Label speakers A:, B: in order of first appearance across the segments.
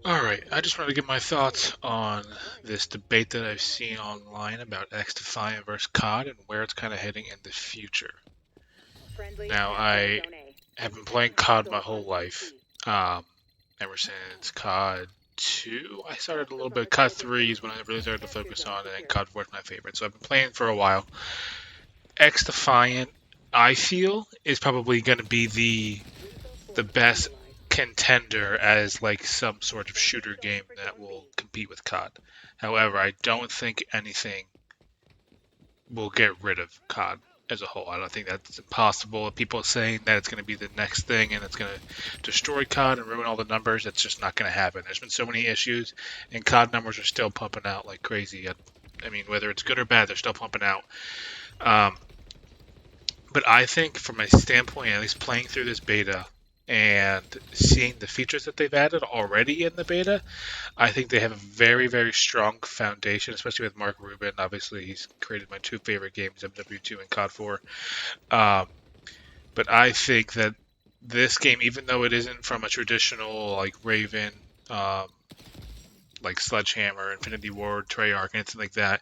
A: Alright, I just wanted to give my thoughts on this debate that I've seen online about XDefiant versus COD and where it's kind of heading in the future. Now, I have been playing COD my whole life, um, ever since COD 2. I started a little bit. COD 3 is when I really started to focus on, and then COD 4 is my favorite. So I've been playing for a while. XDefiant, I feel, is probably going to be the best contender as like some sort of shooter game that will compete with COD. However, I don't think anything will get rid of COD as a whole. I don't think that's impossible. People are saying that it's going to be the next thing and it's going to destroy COD and ruin all the numbers. It's just not going to happen. There's been so many issues, and COD numbers are still pumping out like crazy. I mean, whether it's good or bad, they're still pumping out. Um, but I think, from my standpoint, at least playing through this beta and seeing the features that they've added already in the beta, I think they have a very, very strong foundation, especially with Mark Rubin. Obviously, he's created my two favorite games, MW2 and COD 4. Um, but I think that this game, even though it isn't from a traditional like Raven, um, like Sledgehammer, Infinity Ward, Treyarch, anything like that,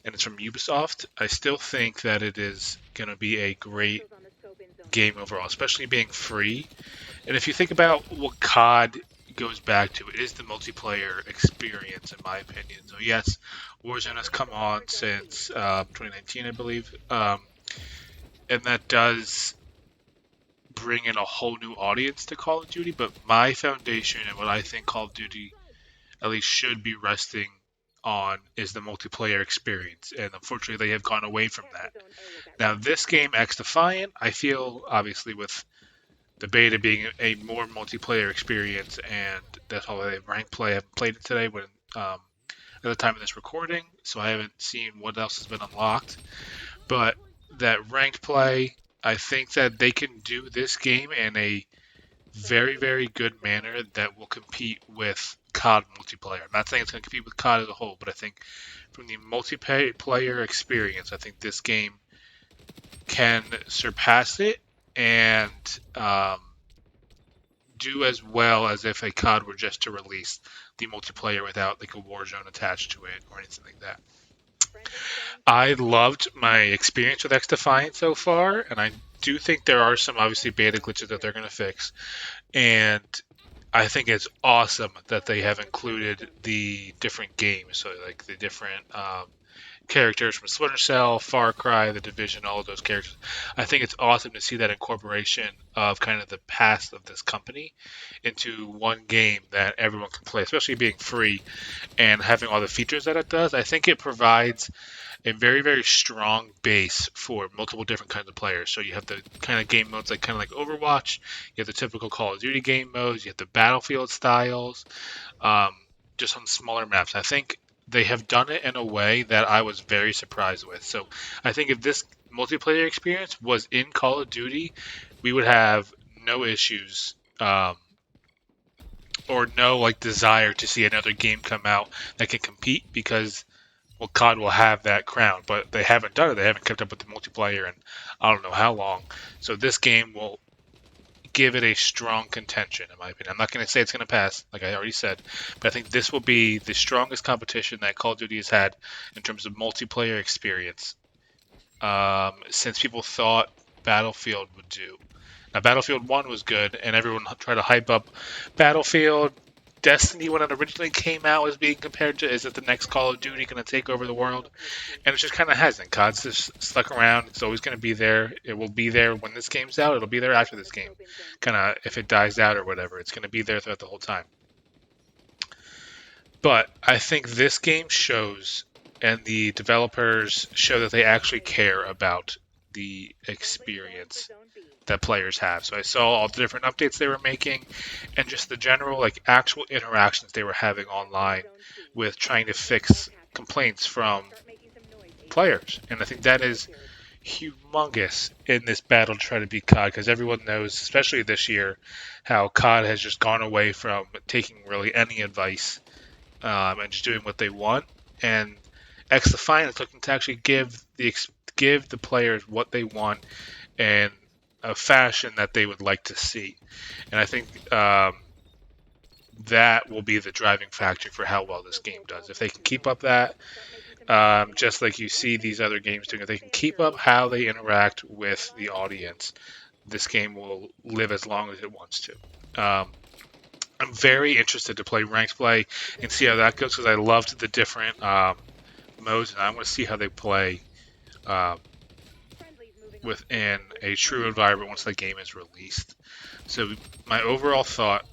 A: and it's from Ubisoft, I still think that it is going to be a great game overall, especially being free. And if you think about what COD goes back to, it is the multiplayer experience, in my opinion. So yes, Warzone has come on since 2019, I believe, and that does bring in a whole new audience to Call of Duty. But my foundation and what I think Call of Duty at least should be resting on is the multiplayer experience, and unfortunately, they have gone away from that. Now, this game, X Defiant, I feel obviously with the beta being a more multiplayer experience, and that's all they rank play. I haven't played it today when at the time of this recording, so I haven't seen what else has been unlocked. But that ranked play, I think that they can do this game in a very, very good manner that will compete with COD multiplayer. I'm not saying it's going to compete with COD as a whole, but I think from the multiplayer experience, I think this game can surpass it and um, do as well as if a COD were just to release the multiplayer without like a war zone attached to it or anything like that. I loved my experience with XDefiant so far, and I do think there are some obviously beta glitches that they're going to fix. And I think it's awesome that they have included the different games, so like the different characters from Splinter Cell, Far Cry, The Division, all of those characters. I think it's awesome to see that incorporation of kind of the past of this company into one game that everyone can play, especially being free and having all the features that it does. I think it provides a very, very strong base for multiple different kinds of players. So you have the kind of game modes like kind of like Overwatch, you have the typical Call of Duty game modes, you have the Battlefield styles, um, just on smaller maps. I think they have done it in a way that I was very surprised with. So I think if this multiplayer experience was in Call of Duty, we would have no issues. Or no like desire to see another game come out that can compete because well COD will have that crown, but they haven't done it. They haven't kept up with the multiplayer in I don't know how long. So this game will give it a strong contention, in my opinion. I'm not going to say it's going to pass, like I already said, but I think this will be the strongest competition that Call of Duty has had in terms of multiplayer experience since people thought Battlefield would do. Now, Battlefield 1 was good, and everyone tried to hype up Battlefield. Destiny, when it originally came out, was being compared to is it the next Call of Duty going to take over the world? And it just kind of hasn't. COD's just stuck around. It's always going to be there. It will be there when this game's out. It'll be there after this game. Kind of if it dies out or whatever, it's going to be there throughout the whole time. But I think this game shows, and the developers show that they actually care about the experience that players have. So I saw all the different updates they were making and just the general like actual interactions they were having online with trying to fix complaints from players. And I think that is humongous in this battle to try to beat COD because everyone knows, especially this year, how COD has just gone away from taking really any advice and just doing what they want. And X Defiant is looking to actually give the players what they want and a fashion that they would like to see. And I think that will be the driving factor for how well this game does. If they can keep up that, just like you see these other games doing, if they can keep up how they interact with the audience, this game will live as long as it wants to. I'm very interested to play ranked play and see how that goes because I loved the different modes, and I want to see how they play within a true environment once the game is released. So my overall thought,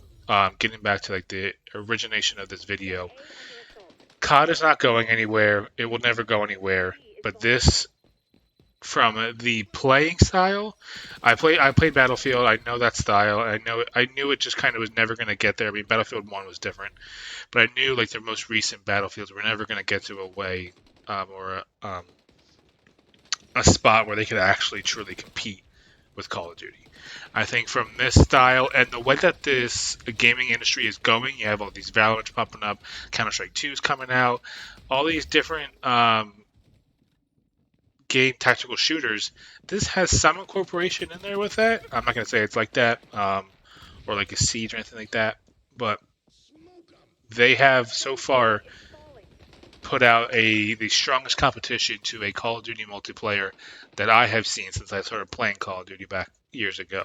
A: getting back to like the origination of this video, COD is not going anywhere. It will never go anywhere. But this, from the playing style, I played Battlefield. I know that style. I knew it just kind of was never going to get there. I mean, Battlefield 1 was different, but I knew like the most recent Battlefields were never going to get to a way or a spot where they could actually truly compete with Call of Duty. I think from this style and the way that this gaming industry is going, you have all these Valorants popping up, Counter-Strike 2 is coming out, all these different game tactical shooters. This has some incorporation in there with that. I'm not going to say it's like that or like a Siege or anything like that, but they have so far put out the strongest competition to a Call of Duty multiplayer that I have seen since I started playing Call of Duty back years ago.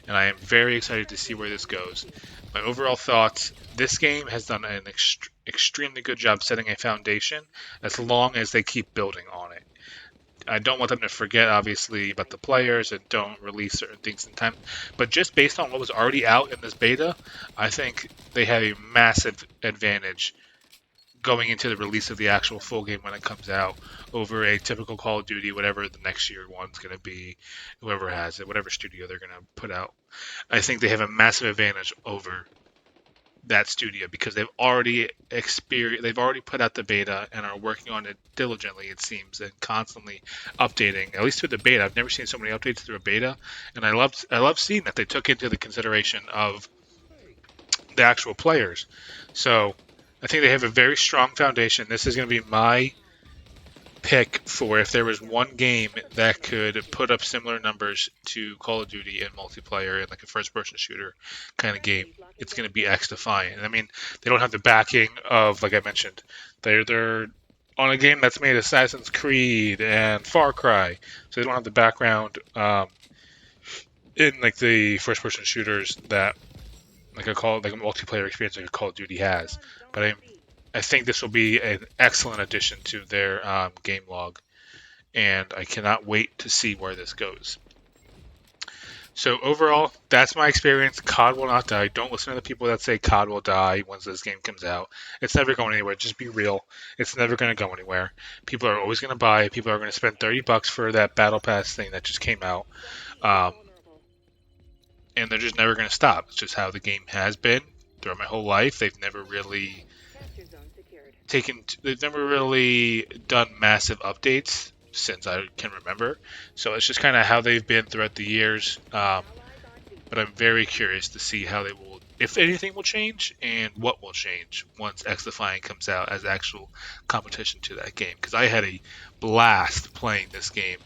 A: And I am very excited to see where this goes. My overall thoughts, this game has done an extremely good job setting a foundation as long as they keep building on it. I don't want them to forget, obviously, about the players and don't release certain things in time. But just based on what was already out in this beta, I think they have a massive advantage going into the release of the actual full game when it comes out over a typical Call of Duty, whatever the next year one's going to be, whoever has it, whatever studio they're going to put out. I think they have a massive advantage over that studio because they've already put out the beta and are working on it diligently, it seems, and constantly updating, at least through the beta. I've never seen so many updates through a beta, and I love seeing that they took into the consideration of the actual players. So I think they have a very strong foundation. This is going to be my pick for if there was one game that could put up similar numbers to Call of Duty in multiplayer and like a first-person shooter kind of game. It's going to be XDefiant. I mean, they don't have the backing of, like I mentioned, they're on a game that's made Assassin's Creed and Far Cry, so they don't have the background in like the first-person shooters that like a multiplayer experience like a Call of Duty has. But I think this will be an excellent addition to their game log, and I cannot wait to see where this goes. So overall, that's my experience. COD will not die. Don't listen to the people that say COD will die once this game comes out. It's never going anywhere. Just be real. It's never going to go anywhere. People are always going to buy it. People are going to spend $30 for that Battle Pass thing that just came out. And they're just never going to stop. It's just how the game has been throughout my whole life. They've never really done massive updates since I can remember. So it's just kind of how they've been throughout the years. But I'm very curious to see how they will, if anything will change, and what will change once XDefiant comes out as actual competition to that game. Because I had a blast playing this game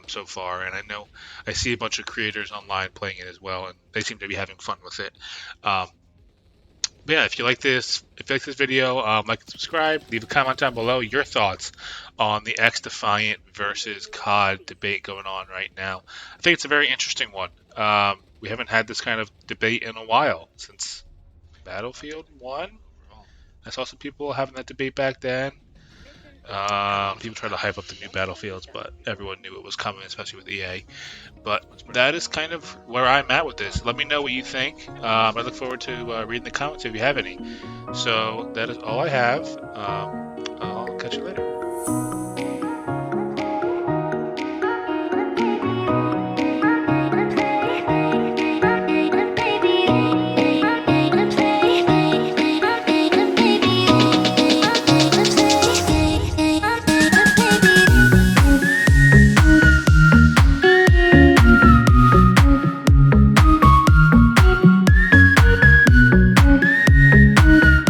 A: so far, and I know I see a bunch of creators online playing it as well, and they seem to be having fun with it. But yeah, if you like this video, like and subscribe. Leave a comment down below your thoughts on the XDefiant versus COD debate going on right now. I think it's a very interesting one. We haven't had this kind of debate in a while since Battlefield 1. I saw some people having that debate back then. People try to hype up the new Battlefields, but everyone knew it was coming, especially with EA. But that is kind of where I'm at with this. Let me know what you think. I look forward to reading the comments if you have any. So that is all I have. I'll catch you later.